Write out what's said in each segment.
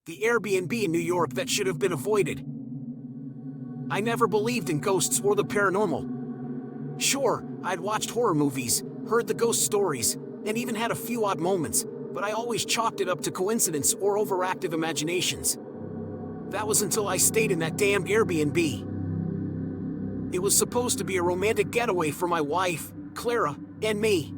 the Airbnb in New York that should have been avoided. I never believed in ghosts or the paranormal. Sure, I'd watched horror movies, heard the ghost stories, and even had a few odd moments, but I always chalked it up to coincidence or overactive imaginations. That was until I stayed in that damned Airbnb. It was supposed to be a romantic getaway for my wife, Clara, and me.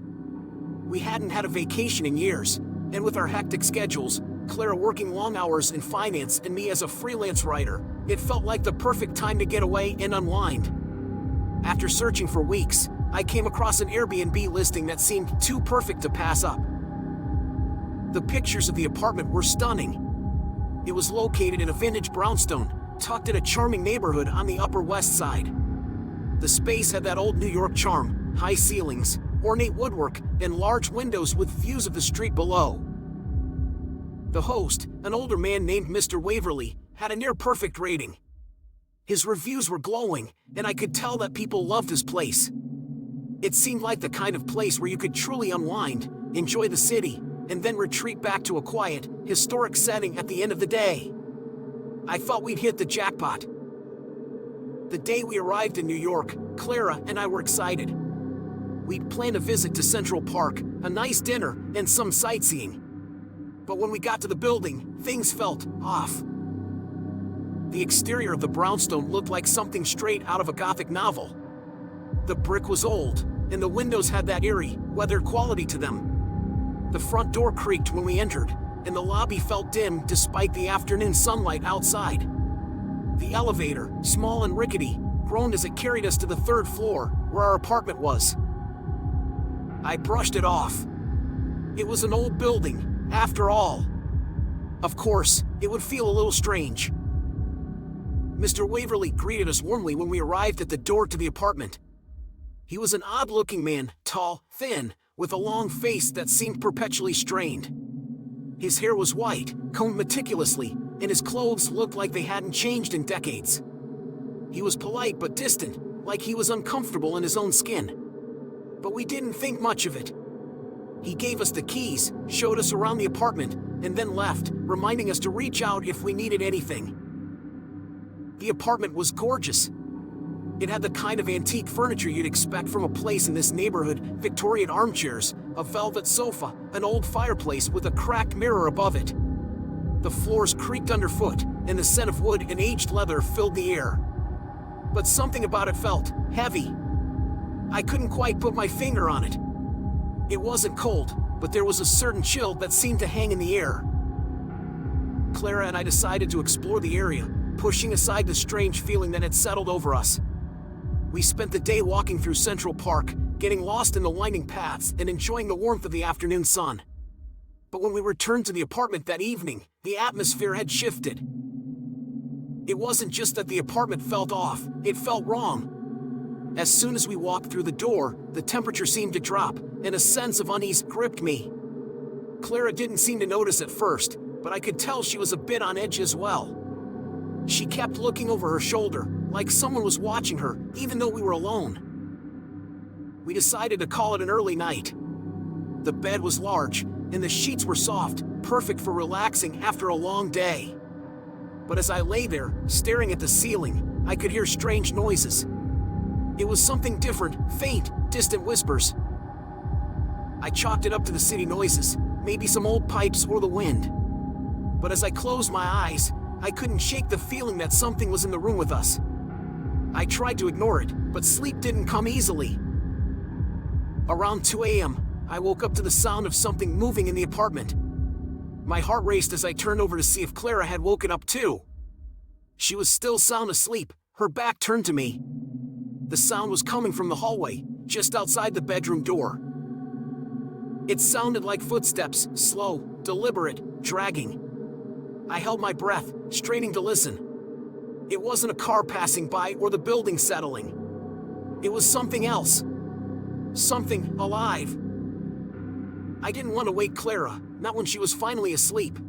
We hadn't had a vacation in years, and with our hectic schedules, Clara working long hours in finance and me as a freelance writer, it felt like the perfect time to get away and unwind. After searching for weeks, I came across an Airbnb listing that seemed too perfect to pass up. The pictures of the apartment were stunning. It was located in a vintage brownstone, tucked in a charming neighborhood on the Upper West Side. The space had that old New York charm, high ceilings, ornate woodwork, and large windows with views of the street below. The host, an older man named Mr. Waverly, had a near-perfect rating. His reviews were glowing, and I could tell that people loved his place. It seemed like the kind of place where you could truly unwind, enjoy the city, and then retreat back to a quiet, historic setting at the end of the day. I thought we'd hit the jackpot. The day we arrived in New York, Clara and I were excited. We'd planned a visit to Central Park, a nice dinner, and some sightseeing. But when we got to the building, things felt off. The exterior of the brownstone looked like something straight out of a Gothic novel. The brick was old, and the windows had that eerie, weathered quality to them. The front door creaked when we entered, and the lobby felt dim despite the afternoon sunlight outside. The elevator, small and rickety, groaned as it carried us to the third floor, where our apartment was. I brushed it off. It was an old building, after all. Of course, it would feel a little strange. Mr. Waverly greeted us warmly when we arrived at the door to the apartment. He was an odd-looking man, tall, thin, with a long face that seemed perpetually strained. His hair was white, combed meticulously, and his clothes looked like they hadn't changed in decades. He was polite but distant, like he was uncomfortable in his own skin. But we didn't think much of it. He gave us the keys, showed us around the apartment, and then left, reminding us to reach out if we needed anything. The apartment was gorgeous. It had the kind of antique furniture you'd expect from a place in this neighborhood: Victorian armchairs, a velvet sofa, an old fireplace with a cracked mirror above it. The floors creaked underfoot, and the scent of wood and aged leather filled the air. But something about it felt heavy. I couldn't quite put my finger on it. It wasn't cold, but there was a certain chill that seemed to hang in the air. Clara and I decided to explore the area, pushing aside the strange feeling that had settled over us. We spent the day walking through Central Park, getting lost in the winding paths and enjoying the warmth of the afternoon sun. But when we returned to the apartment that evening, the atmosphere had shifted. It wasn't just that the apartment felt off, it felt wrong. As soon as we walked through the door, the temperature seemed to drop, and a sense of unease gripped me. Clara didn't seem to notice at first, but I could tell she was a bit on edge as well. She kept looking over her shoulder, like someone was watching her, even though we were alone. We decided to call it an early night. The bed was large, and the sheets were soft, perfect for relaxing after a long day. But as I lay there, staring at the ceiling, I could hear strange noises. It was something different, faint, distant whispers. I chalked it up to the city noises, maybe some old pipes or the wind. But as I closed my eyes, I couldn't shake the feeling that something was in the room with us. I tried to ignore it, but sleep didn't come easily. Around 2 a.m., I woke up to the sound of something moving in the apartment. My heart raced as I turned over to see if Clara had woken up too. She was still sound asleep, her back turned to me. The sound was coming from the hallway, just outside the bedroom door. It sounded like footsteps, slow, deliberate, dragging. I held my breath, straining to listen. It wasn't a car passing by or the building settling. It was something else. Something alive. I didn't want to wake Clara, not when she was finally asleep.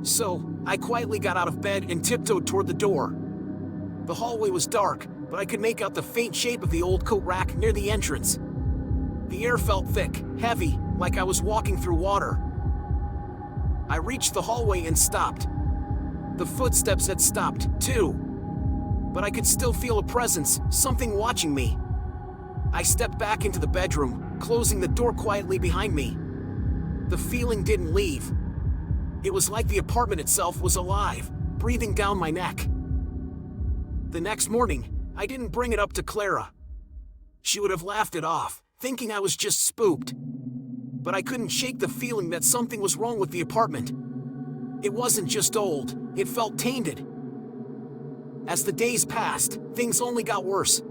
So, I quietly got out of bed and tiptoed toward the door. The hallway was dark, but I could make out the faint shape of the old coat rack near the entrance. The air felt thick, heavy, like I was walking through water. I reached the hallway and stopped. The footsteps had stopped, too. But I could still feel a presence, something watching me. I stepped back into the bedroom, closing the door quietly behind me. The feeling didn't leave. It was like the apartment itself was alive, breathing down my neck. The next morning, I didn't bring it up to Clara. She would have laughed it off, thinking I was just spooked. But I couldn't shake the feeling that something was wrong with the apartment. It wasn't just old, it felt tainted. As the days passed, things only got worse.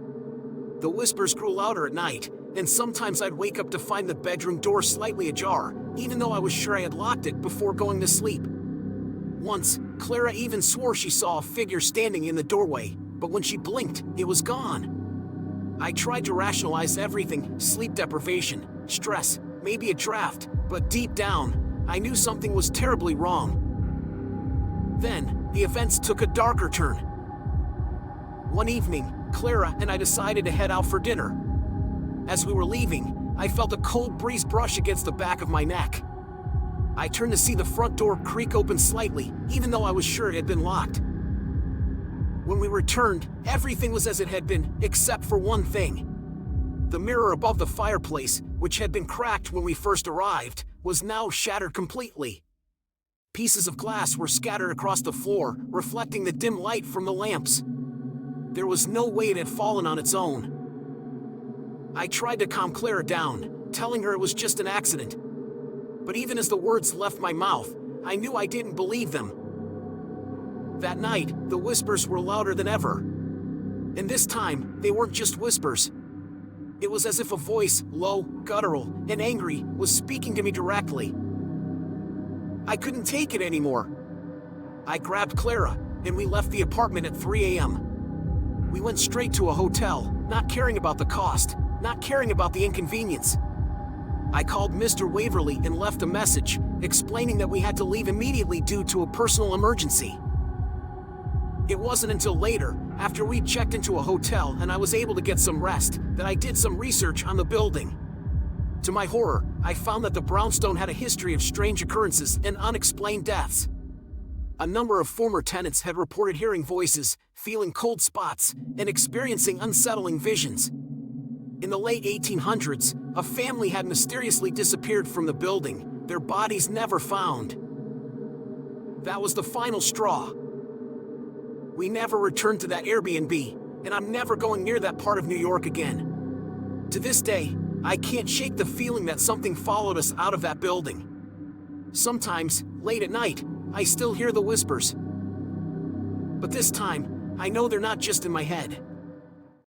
The whispers grew louder at night, and sometimes I'd wake up to find the bedroom door slightly ajar, even though I was sure I had locked it before going to sleep. Once, Clara even swore she saw a figure standing in the doorway, but when she blinked, it was gone. I tried to rationalize everything: sleep deprivation, stress, maybe a draft, but deep down, I knew something was terribly wrong. Then, the events took a darker turn. One evening, Clara and I decided to head out for dinner. As we were leaving, I felt a cold breeze brush against the back of my neck. I turned to see the front door creak open slightly, even though I was sure it had been locked. When we returned, everything was as it had been, except for one thing. The mirror above the fireplace, which had been cracked when we first arrived, was now shattered completely. Pieces of glass were scattered across the floor, reflecting the dim light from the lamps. There was no way it had fallen on its own. I tried to calm Clara down, telling her it was just an accident. But even as the words left my mouth, I knew I didn't believe them. That night, the whispers were louder than ever. And this time, they weren't just whispers. It was as if a voice, low, guttural, and angry, was speaking to me directly. I couldn't take it anymore. I grabbed Clara, and we left the apartment at 3 a.m. We went straight to a hotel, not caring about the cost, not caring about the inconvenience. I called Mr. Waverly and left a message, explaining that we had to leave immediately due to a personal emergency. It wasn't until later, after we checked into a hotel and I was able to get some rest, that I did some research on the building. To my horror, I found that the brownstone had a history of strange occurrences and unexplained deaths. A number of former tenants had reported hearing voices, feeling cold spots, and experiencing unsettling visions. In the late 1800s, a family had mysteriously disappeared from the building, their bodies never found. That was the final straw. We never returned to that Airbnb, and I'm never going near that part of New York again. To this day, I can't shake the feeling that something followed us out of that building. Sometimes, late at night, I still hear the whispers. But this time, I know they're not just in my head.